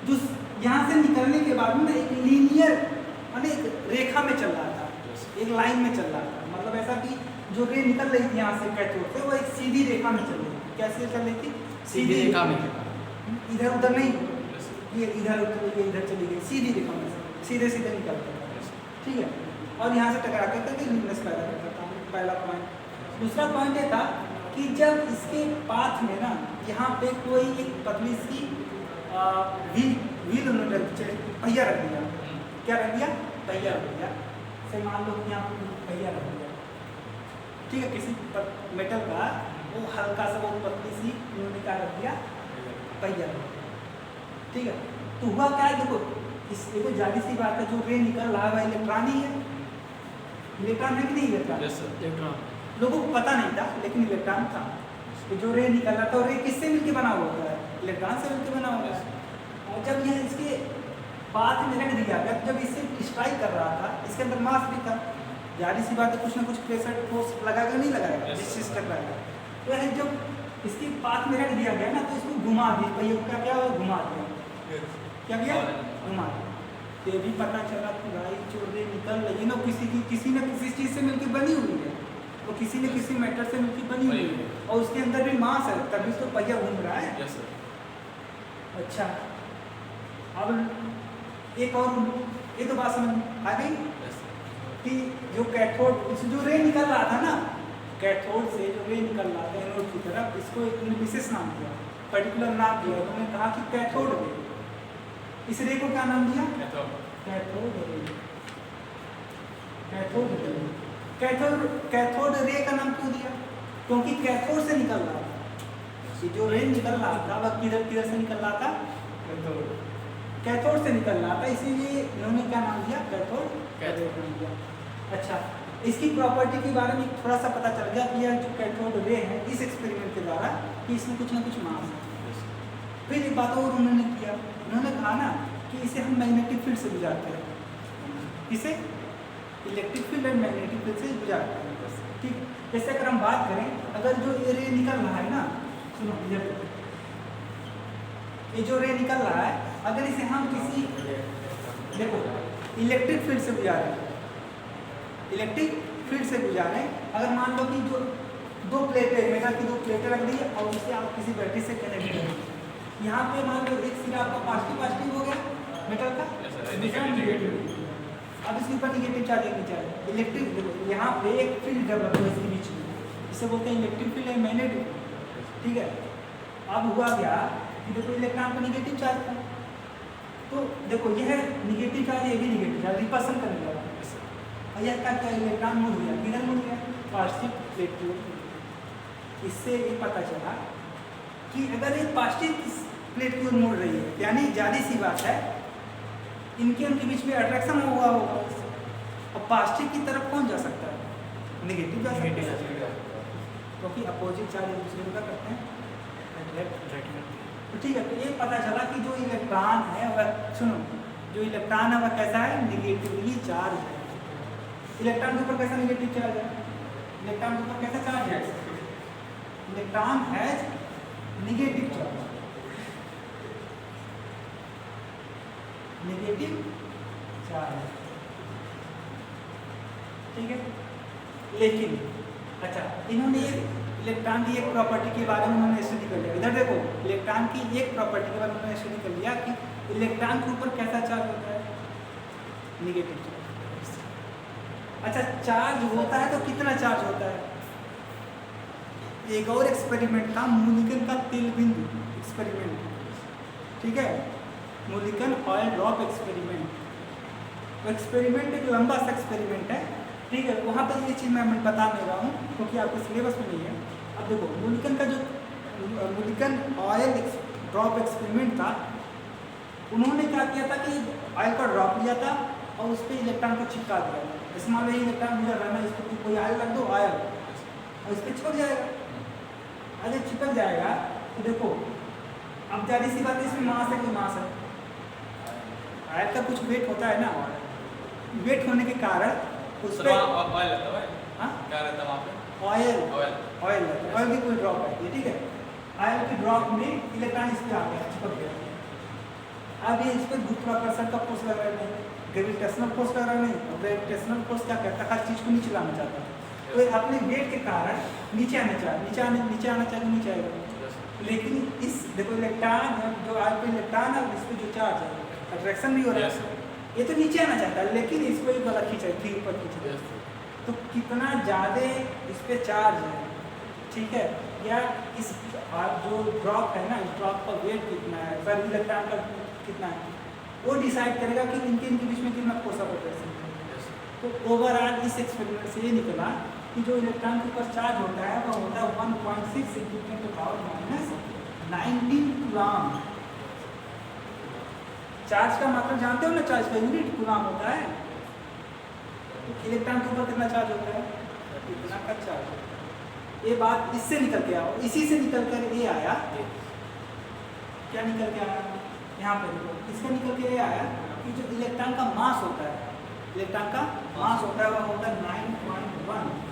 जो यहाँ से निकलने के बाद में एक लीनियर माने एक रेखा में चल रहा था, एक लाइन में चल रहा था, मतलब ऐसा कि जो रे निकल रही थी यहाँ से कैथोड से वो एक सीधी रेखा में चल रही थी। कैसे चल रही थी? सीधी रेखा में, इधर उधर नहीं, ये इधर उधर ये इधर चली गई, सीधी रेखा में सीधे सीधे निकलता था, ठीक है। और यहाँ से टकरा करके ल्यूमिनस पैदा करता था, पहला पॉइंट। दूसरा पॉइंट ये था कि जब इसके पाथ में ना यहाँ पे कोई एक पतली सी व्हील उन्होंने पहिया रख दिया, क्या रख दिया? पहिया रख दिया। से मान लो कि यहाँ पे पहिया रख दिया, ठीक है, किसी मेटल का वो हल्का सा वो पतली सी उन्होंने क्या रख दिया? पहिया रख दिया, ठीक है। तो हुआ क्या है, देखो इस देखो जारी सी बात है, जो रे निकल रहा है इलेक्ट्रॉन ही है, इलेक्ट्रॉन है कि नहीं इलेक्ट्रॉन? लोगों को पता नहीं था लेकिन इलेक्ट्रॉन था। तो जो रे निकल रहा था रे किससे मिलकर बना हुआ होता है? इलेक्ट्रॉन से मिलकर बना हुआ है। और जब यह इसके पाथ में रख दिया गया, जब इसे स्ट्राइक कर रहा था, इसके अंदर मास भी था, जारी सी बात है कुछ ना कुछ प्रेशर फोर्स लगाएगा नहीं लगाएगा, जिस टकराएगा। तो यह जब इसके पाथ में रख दिया गया ना तो इसको घुमा दिया, पहिया का क्या हुआ? घुमा दिया, क्या किया? घुमा दिया। तो ये भी पता चला कि भाई जो रे निकल रही ना किसी न किसी चीज़ से मिलकर बनी हुई है, वो किसी न किसी मैटर से मिलकर बनी हुई है, और उसके अंदर भी मास है, तभी तो पहिया घूम रहा है। अच्छा, अब एक और ये तो बात समझ आ गई कि जो कैथोड जो रे निकल रहा था ना, कैथोड से जो रे निकल रहा था एनोड की तरफ, इसको एक विशेष नाम दिया, पर्टिकुलर नाम दिया। उन्होंने कहा कि कैथोड रे, इस रे को क्या नाम दिया? Cathode ray. Cathode ray, cathode ray का नाम क्यों दिया? क्योंकि कैथोड से निकल रहा था, कि जो रे निकल रहा था वह किधर से निकल रहा था? कैथोड से निकल रहा था, इसीलिए इन्होंने क्या नाम दिया? कैथोड रे नाम दिया। अच्छा, इसकी प्रॉपर्टी के बारे में थोड़ा सा पता चल गया कि यह जो कैथोड रे है इस एक्सपेरिमेंट के द्वारा कि इसमें कुछ ना कुछ मास है। फिर एक बात और उन्होंने किया, उन्होंने कहा ना कि इसे हम मैग्नेटिक फील्ड से बुझाते हैं, इसे electric field and magnetic field से बुझाते हैं, ठीक। जैसे अगर हम बात करें, अगर जो ये रे निकल रहा है ना, सुनो ये जो रे निकल रहा है, अगर इसे हम किसी देखो इलेक्ट्रिक फील्ड से बुझा रहे हैं, इलेक्ट्रिक फील्ड से बुझा रहे हैं, अगर मान लो कि जो दो प्लेटें मेटल की दो प्लेटें रख दी और उसे आप किसी बैटरी से कनेक्ट करें, यहाँ पे मान लो एक सिरा आपका पॉजिटिव हो गया मेटल का, दूसरा नेगेटिव। अब इसके ऊपर नेगेटिव चार्ज एक चार्ज इलेक्ट्रिक, यहाँ पे एक फील्ड डेवलप हुआ इसके बीच में, इसे बोलते हैं इलेक्ट्रिक फील्ड एंड मैग्नेटिक, ठीक है। अब हुआ क्या कि देखो इलेक्ट्रॉन पर नेगेटिव चार्ज था, तो देखो यह नेगेटिव चार्ज, ये भी नेगेटिव चार्ज रिपल्सन करने लगा, और यह क्या इलेक्ट्रॉन मुड़ गया, किधर मुड़ गया? पॉजिटिव प्लेट की ओर। इससे ये पता चला कि अगर ये पॉजिटिव प्लेट की ओर मुड़ रही है, यानी जारी सी बात है उनके बीच में अट्रैक्शन हुआ होगा, और पॉजिटिव की तरफ कौन जा सकता है? नेगेटिव जा सकता है, क्योंकि अपोजिट चार्ज एक दूसरे को करते हैं अट्रैक्ट। तो ठीक है, तो ये पता चला कि जो इलेक्ट्रॉन है वह, सुनो, जो इलेक्ट्रॉन है वह कैसा है? नेगेटिवली चार्ज है। इलेक्ट्रॉन के ऊपर कैसा नेगेटिव चार्ज है? इलेक्ट्रॉन के ऊपर कैसा चार्ज है? Electron has negative charge, negative charge, ठीक है। लेकिन अच्छा, इन्होंने इलेक्ट्रॉन की एक प्रॉपर्टी के बारे में उन्होंने स्टडी कर लिया। इधर देखो, इलेक्ट्रॉन की एक प्रॉपर्टी के बारे में उन्होंने स्टडी कर लिया कि इलेक्ट्रॉन के ऊपर कैसा चार्ज होता है? Negative charge. अच्छा, चार्ज होता है तो कितना चार्ज होता है? एक और एक्सपेरिमेंट था, मूलिकन का तिल बिंदु एक्सपेरिमेंट, ठीक है, Mulliken oil drop experiment. Experiment एक लंबा सा एक्सपेरिमेंट है, ठीक है। वहाँ पर ये चीज़ मैं बता नहीं रहा हूँ क्योंकि आपके सिलेबस में नहीं है। अब देखो मुल्कन का जो मुल्कन ऑयल ड्रॉप एक्सपेरिमेंट था, उन्होंने क्या किया था कि ऑयल का ड्रॉप लिया था और उस पर इलेक्ट्रॉन को चिपका दिया। इसमें ये इलेक्ट्रॉन मुझे रहना, इस पर कोई ऑयल रख दो ऑयल और इस पर चिपक जाएगा। अगर चिपक जाएगा तो देखो अब जारी सी बात है, इसमें मास है, कोई मास है, ऑयल का कुछ वेट होता है ना, वेट होने के कारण उस पर ऑयल लगता है। हाँ क्या रहता है वहाँ पे? ऑयल की कोई ड्रॉप है, ठीक है। ऑयल की ड्रॉप में इलेक्ट्रॉन इस पर आ गया, चिपक गया। अब ये इस पर गुरुत्वाकर्षण का फोर्स लग रहा है, नहीं ग्रेविटेशनल फोर्स लग रहा है, नहीं। और ग्रेविटेशनल फोर्स क्या करता है, हर चीज़ को नीचे लाना चाहता है। तो ये अपने वेट के कारण नीचे आना चाहिए, नीचे आना चाहिए, नीचे आएगा। लेकिन इस देखो इलेक्ट्रॉन जो ऑयल पे इलेक्ट्रॉन है, इस पर जो चार्ज है अट्रैक्शन भी हो रहा है, ये तो नीचे आना चाहता है, लेकिन इसको एक गला खींचा है, फिर ऊपर खींचा है। तो कितना ज़्यादा इस पे चार्ज है, ठीक है, या इस जो ड्रॉप है ना, इस ड्रॉप का वेट कितना है, सर इलेक्ट्रॉन का कितना है, वो डिसाइड करेगा कि इनके बीच में कितना फोर्स ऑफ अट्रैक्शन है। तो ओवरऑल इस एक्सपेरिमेंट से ये निकला कि जो इलेक्ट्रॉन के ऊपर चार्ज होता है वह होता है 1.6 × 10⁻19 कूलम। चार्ज का मतलब जानते हो ना, चार्ज का यूनिट कूलम होता है। तो इलेक्ट्रॉन के ऊपर कितना चार्ज होता है, इतना का चार्ज। ये बात इससे निकल के आओ, इसी से निकल कर ये आया, क्या निकल के आया यहाँ पे देखो, इसका निकल के ये आया कि जो इलेक्ट्रॉन का मास होता है, इलेक्ट्रॉन का मास होता है वह होता है 9.1 × 10⁻⁻।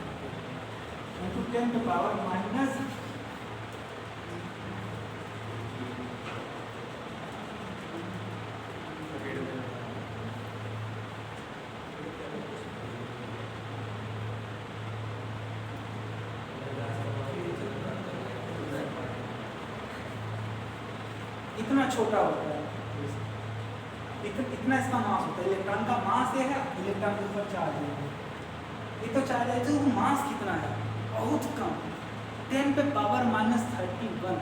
इतना छोटा होता है, इतना इसका मास होता है। इलेक्ट्रॉन का मास ये है, इलेक्ट्रॉन के ऊपर चार्ज है, ये तो चार्ज है। जो मास कितना है, बहुत कम, 10⁻31।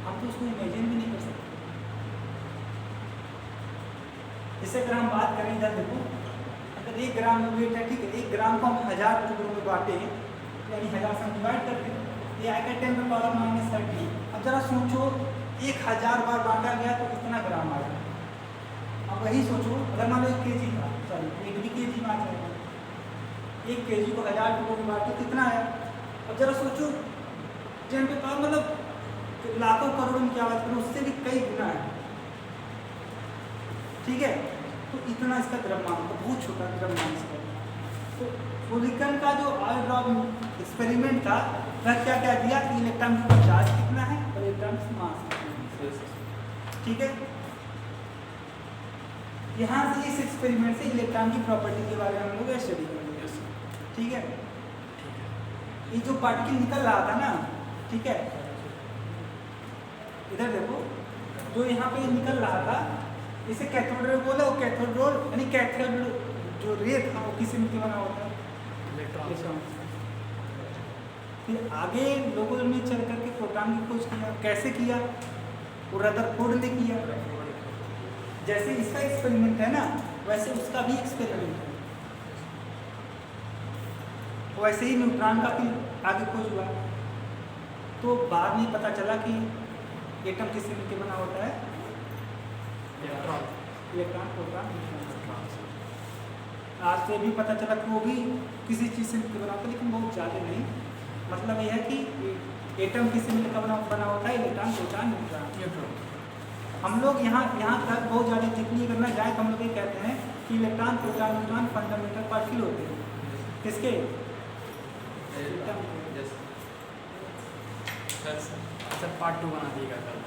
हम तो उसको इमेजिन भी नहीं कर सकते। जैसे अगर हम बात करें, इधर देखो, अगर 1 ग्राम में वेट है, ठीक है, 1 ग्राम को हम 1000 टुकड़ों में बांटे, यानी 1000 से डिवाइड करते हैं, ये आएगा 10⁻30। अब जरा सोचो 1000 बार बांटा गया तो कितना ग्राम आएगा। अब वही सोचो, अगर मान लो 1 kg था, सॉरी 1 भी kg में आ जाएगा, 1 kg को 1000 टुकड़ों में बांटे कितना आया। अब जरा सोचो 10 पे पावर, मतलब लाखों करोड़ों में क्या बात करो, उससे भी कई गुना है, ठीक है। तो इतना इसका द्रव्यमान होता, बहुत छोटा द्रव्यमान इसका। तो मुल्कन का जो ऑयल ड्रॉप एक्सपेरिमेंट था वह क्या क्या दिया कि इलेक्ट्रॉन के ऊपर चार्ज कितना है और इलेक्ट्रॉन का मास कितना है, ठीक है। यहाँ से इस एक्सपेरिमेंट से इलेक्ट्रॉन की प्रॉपर्टी के बारे में हम लोग स्टडी करेंगे, ठीक है। ये जो पार्टिकल निकल रहा था ना, ठीक है, इधर देखो, जो यहाँ पे निकल रहा था इसे कैथोड रे बोला। वो कैथोड यानी कैथोड जो रे था वो किससे मिलकर बना होता है, इलेक्ट्रॉन। फिर आगे लोगों ने चल करके प्रोटॉन की खोज किया। कैसे किया, वो रदरफोर्ड ने किया। जैसे इसका एक्सपेरिमेंट है ना, वैसे उसका भी एक्सपेरिमेंट है। वैसे ही न्यूट्रॉन का फिर आगे खोज हुआ। तो बाद में पता चला कि एटम किससे मिलकर बना होता है, इलेक्ट्रॉन, प्रोटॉन, न्यूट्रॉन। आज से भी पता चला कि वो भी किसी चीज़ से मिलकर बना होता है, लेकिन बहुत ज़्यादा नहीं। मतलब यह है कि एटम किससे मिलकर बना होता है, इलेक्ट्रॉन, प्रोटॉन, न्यूट्रॉन। हम लोग यहाँ तक बहुत ज़्यादा जितनी करना जाए तो हम लोग ये कहते हैं कि electron, proton, neutron fundamental particle होते हैं। किसके, सर पार्ट 2 बना दिएगा कल।